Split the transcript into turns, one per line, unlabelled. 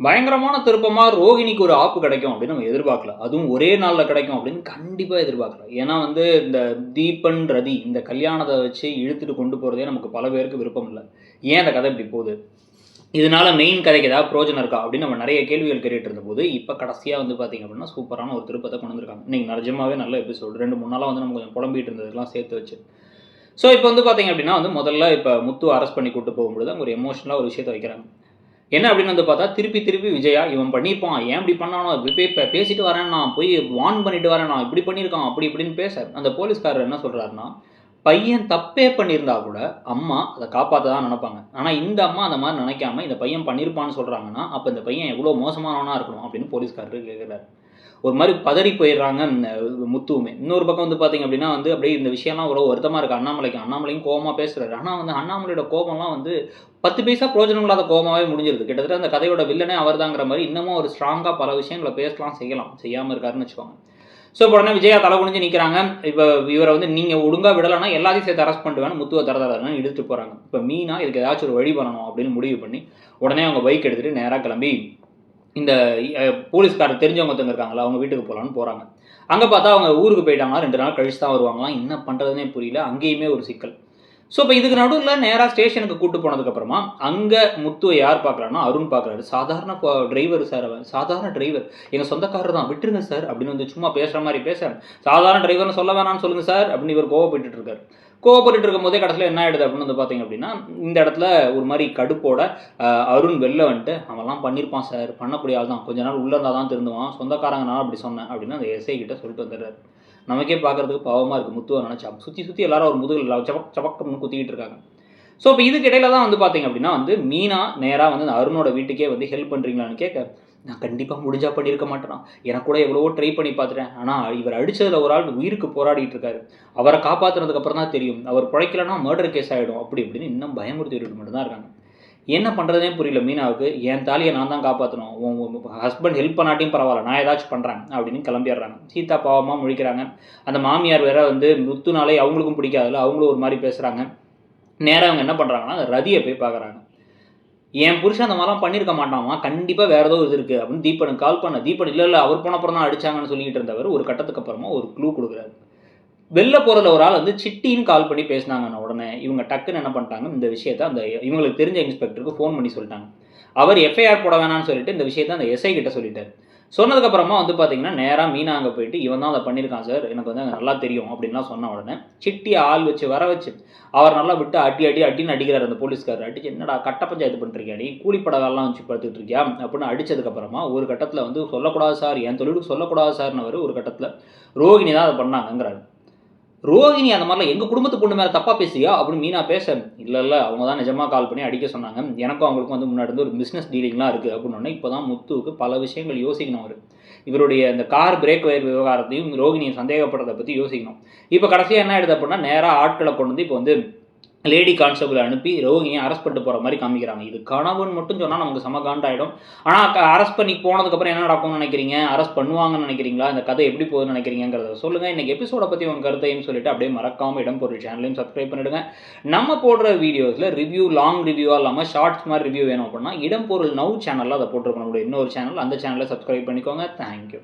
பயங்கரமான திருப்பமா ரோகிணிக்கு ஒரு ஆப்பு கிடைக்கும் அப்படின்னு நம்ம எதிர்பார்க்கல. அதுவும் ஒரே நாள்ல கிடைக்கும் அப்படின்னு கண்டிப்பா எதிர்பார்க்கல. ஏன்னா வந்து இந்த தீபன், ரதி இந்த கல்யாணத்த வச்சு இழுத்துட்டு கொண்டு போறதே நமக்கு பல பேருக்கு விருப்பம் இல்ல. ஏன் அந்த கதை இப்படி போகுது? இதனால மெயின் கதைக்கு ஏதாவது பிரயோஜனம் இருக்கா? அப்படின்னு நம்ம நெறைய கேள்விகள் கேட்டுட்டு இருந்தபோது, இப்ப கடைசியா வந்து பார்த்தீங்க அப்படின்னா, சூப்பரான ஒரு திருப்பத்த கொண்டு வந்திருக்காங்க. இன்னைக்கு நிஜமாவே நல்ல எபிசோடு. 2, 3 நாளா வந்து நம்ம கொஞ்சம் புலம்பிட்டு இருந்ததுக்கெல்லாம் சேர்த்து வச்சு. ஸோ இப்போ வந்து பார்த்தீங்க அப்படின்னா வந்து முதல்ல இப்ப முத்துவ அரெஸ்ட் பண்ணி கூட்டு போகும்பொழுது, அங்க ஒரு எமோஷனலா ஒரு விஷயத்த வைக்கிறாங்க. என்ன அப்படின்னு வந்து பார்த்தா, திருப்பி திருப்பி விஜயா இவன் பண்ணியிருப்பான். ஏன் இப்படி பண்ணானோ? இப்படி போய் பேசிட்டு வரேன் நான். போய் வார்ன் பண்ணிட்டு வரேன் நான். இப்படி பண்ணியிருக்கான். அப்படி இப்படின்னு பேச, அந்த போலீஸ்காரர் என்ன சொல்றாருன்னா, பையன் தப்பே பண்ணியிருந்தா கூட, அம்மா அத காப்பாத்த தான் நெனைப்பாங்க. ஆனா இந்த அம்மா அந்த மாரி நெனைக்காம, இந்த பையன் பண்ணியிருப்பான்னு சொல்றாங்கன்னா, அப்ப இந்த பையன் எவ்வளோ மோசமானவனா இருக்கணும்? அப்படின்னு போலீஸ்காரர் கேட்கிறாரு. ஒரு மாரி பதறி போயிடுறாங்க முத்துவுமே. இன்னொரு பக்கம் வந்து பார்த்தீங்க அப்படின்னா வந்து, அப்படியே இந்த விஷயம்லாம் ஒரு வருத்தமா இருக்கு அண்ணாமலைக்கு. அண்ணாமலையும் கோவமா பேசுறாரு. ஆனா வந்து அண்ணாமலையோட கோபம்லாம் வந்து 10 பைசா பிரயோஜனம் இல்லாத கோவமாவே முடிஞ்சிருது. கிட்டத்தட்ட அந்த கதையோட வில்லனே அவர்தாங்கிற மாரி இன்னமும் ஒரு ஸ்ட்ராங்கா பல விஷயங்கள பேசலாம், செய்யலாம். செய்யாம இருக்காருன்னு வச்சுக்கோங்க. ஸோ இப்போ உடனே விஜயா தலை குனிஞ்சு நிற்கிறாங்க. இப்போ இவரை வந்து நீங்கள் ஒழுங்கா விடலைன்னா எல்லாத்தையும் சேர்த்து அரெஸ்ட் பண்ணிட்டு முத்துவை தரதரன்னு இழுத்துட்டு போகிறாங்க. இப்போ மீனா இதுக்கு ஏதாச்சும் ஒரு வழி பண்ணணும் அப்படின்னு முடிவு பண்ணி உடனே அவங்க பைக் எடுத்துகிட்டு நேராக கிளம்பி இந்த போலீஸ்காரர் தெரிஞ்சவங்க ஒருத்தவங்க இருக்காங்களா அவங்க வீட்டுக்கு போகலான்னு போகிறாங்க. அங்கே பார்த்தா அவங்க ஊருக்கு போயிட்டாங்களா 2 நாள் கழிச்சு தான் வருவாங்களாம். என்ன பண்ணுறதுனே புரியல. அங்கேயுமே ஒரு சிக்கல். ஸோ இப்போ இதுக்கு நடுவில் நேராக ஸ்டேஷனுக்கு கூட்டு போனதுக்கப்புறமா அங்கே முத்துவை யார் பார்க்குறாருன்னா அருண் பார்க்குறாரு. சாதாரண டிரைவர் சார், அவன் சாதாரண டிரைவர், எங்கள் சொந்தக்காரர் தான், விட்டுருங்க சார் அப்படின்னு வந்து சும்மா பேசுகிற மாதிரி பேச, சாதாரண டிரைவர்னு சொல்ல வேணாம்னு சொல்லுங்கள் சார் அப்படின்னு இவர் கோவப்பட்டு இருக்காரு. கோவப்பட்டு இருக்கும் போதே கடைசியில் என்ன ஆகிடுது அப்படின்னு வந்து பார்த்தீங்க அப்படின்னா, இந்த இடத்துல ஒரு மாதிரி கடுப்போட அருண் வெளில வந்துட்டு, அவன்லாம் பண்ணியிருப்பான் சார், பண்ணக்கூடிய ஆள் தான், கொஞ்ச நாள் உள்ளே இருந்தால் தான் திருந்துவான், சொந்தக்காரங்க நான் அப்படி சொன்னேன் அப்படின்னு அந்த எஸ்ஐ கிட்ட சொல்லிட்டு வந்துடுறாரு. நமக்கே பார்க்குறதுக்கு பாவமாக இருக்குது முத்துவை நினச்சா. சுற்றி எல்லாரும் ஒரு முதுகில் சபக் சபக்கம்னு குத்திக்கிட்டு இருக்காங்க. ஸோ இப்போ இதுக்கு இடையில தான் வந்து பார்த்தீங்க அப்படின்னா வந்து மீனா நேராக வந்து அருணோட வீட்டுக்கே வந்து ஹெல்ப் பண்ணுறீங்களான்னு கேட்க, நான் கண்டிப்பாக முடிஞ்சா பண்ணியிருக்க மாட்டேனா, எனக்கு கூட எவ்வளவோ ட்ரை பண்ணி பார்த்துட்டேன், ஆனால் இவர் அடித்ததில் ஒரு ஆள் உயிருக்கு போராடிட்டு இருக்காரு, அவரை காப்பாற்றுனதுக்கப்புறம் தான் தெரியும், அவர் பிழைக்கலன்னா மர்டர் கேஸ் ஆகிடும் அப்படி இப்படின்னு இன்னும் பயமுறுத்திட்டு மட்டும் தான் இருக்காங்க. என்ன பண்ணுறதுனே புரியல மீனாவுக்கு. என் தாலியை நான் தான் காப்பாற்றணும், உன் ஹஸ்பண்ட் ஹெல்ப் பண்ணாட்டியும் பரவாயில்ல, நான் ஏதாச்சும் பண்ணுறேன் அப்படின்னு கிளம்பிடுறாங்க. சீதா பாவமாக முழிக்கிறாங்க. அந்த மாமியார் வேற வந்து முத்துனாலே அவங்களுக்கும் பிடிக்காதுல்ல, அவங்களும் ஒரு மாதிரி பேசுகிறாங்க. நேராக அவங்க என்ன பண்ணுறாங்கன்னா ரதியை போய் பார்க்குறாங்க. என் புருஷன் அந்த மாதிரிலாம் பண்ணியிருக்க மாட்டாமா, கண்டிப்பாக வேறு ஏதோ இது இருக்குது அப்படின்னு தீபனுக்கு கால் பண்ண. தீபன் இல்லை அவர் போன அப்புறம் தான் அடித்தாங்கன்னு சொல்லிக்கிட்டு இருந்தவர் ஒரு கட்டத்துக்கு அப்புறமா ஒரு க்ளூ கொடுக்குறாரு. வெளில போகிறதுல ஒரு ஆள் வந்து சிட்டின்னு கால் பண்ணி பேசினாங்கன்னு உடனே இவங்க டக்குன்னு என்ன பண்ணிட்டாங்க, இந்த விஷயத்தை அந்த இவங்களுக்கு தெரிஞ்ச இன்ஸ்பெக்டருக்கு ஃபோன் பண்ணி சொல்லிட்டாங்க. அவர் எஃப்ஐஆர் போட வேணாம்னு சொல்லிட்டு இந்த விஷயத்தை அந்த எஸ்ஐ கிட்ட சொல்லிட்டார். சொன்னதுக்கப்புறமா வந்து பார்த்தீங்கன்னா நேராக மீனா அங்கே போயிட்டு இவன் தான் அதை பண்ணியிருக்கான் சார், எனக்கு வந்து அங்கே நல்லா தெரியும் அப்படின்லாம் சொன்ன உடனே சிட்டியை ஆள் வச்சு வர வச்சு அவர் நல்லா விட்டு அட்டின்னு அடிக்கிறார் அந்த போலீஸ்காரர். அடிச்சு என்னடா கட்ட பஞ்சாயத்து பண்ணிருக்கியா, நீ கூலிப்படலாம் வச்சு பார்த்துட்டு இருக்கியா அப்படின்னு அடித்ததுக்கப்புறமா ஒரு கட்டத்தில் வந்து சொல்லக்கூடாது சார், என் தொழிலுக்கு சொல்லக்கூடாது சார்னு அவர் ஒரு கட்டத்தில் ரோகிணி தான் அதை பண்ணாங்கங்கிறாரு. ரோகிணி அந்த மாதிரிலாம் எங்கள் குடும்பத்து பொண்ணு மேலே தப்பாக பேசுறியா அப்படின்னு மீனா பேச, இல்லை அவங்க தான் நிஜமாக கால் பண்ணி அடிக்க சொன்னாங்க, எனக்கும் அவங்களுக்கும் வந்து முன்னாடி இருந்து ஒரு பிஸ்னஸ் டீலிங்லாம் இருக்குது அப்படின்னு. இப்போ தான் முத்துவுக்கு பல விஷயங்கள் யோசிக்கணும். அவர் இவருடைய இந்த கார் பிரேக் வயர் விவகாரத்தையும் ரோகிணியை சந்தேகப்படுறதை பற்றி யோசிக்கணும். இப்போ கடைசியாக என்ன ஆகிடுது அப்படின்னா நேராக ஆட்களை கொண்டு வந்து இப்போ வந்து லேடி கான்ஸ்டபிள் அனுப்பி ரோகிணியை அரெஸ்ட் பண்ணிட்டு போகிற மாதிரி காமிக்கிறாங்க. இது கனவுன்னு மட்டும் சொன்னால் நமக்கு செம காண்டாயிடும். ஆனால் அரெஸ்ட் பண்ணி போனதுக்கப்புறம் என்ன நடக்கும்னு நினைக்கிறீங்க, அரெஸ்ட் பண்ணுவாங்கன்னு நினைக்கிறீங்களா, இந்த கதை எப்படி போகுதுன்னு நினைக்கிறீங்கிறத சொல்லுங்கள். இன்றைக்கி எபிசோடை பற்றி உங்கள் கருத்தையும் சொல்லிட்டு அப்படியே மறக்காமல் இடம்பொருள் சேனலையும் சப்ஸ்கிரைப் பண்ணிவிடுங்க. நம்ம போடுற வீடியோஸில் ரிவ்யூ லாங் ரிவ்யூவாக இல்லாமல் ஷார்ட்ஸ் மாதிரி ரிவ்யூ வேணும் அப்படின்னா இடம்பொருள் நவ் சேனலில் அதை போட்டிருக்கோம். நம்மளுடைய இன்னொரு சேனல், அந்த சேனலை சப்ஸ்கிரைப் பண்ணிக்கோங்க. தேங்க்யூ.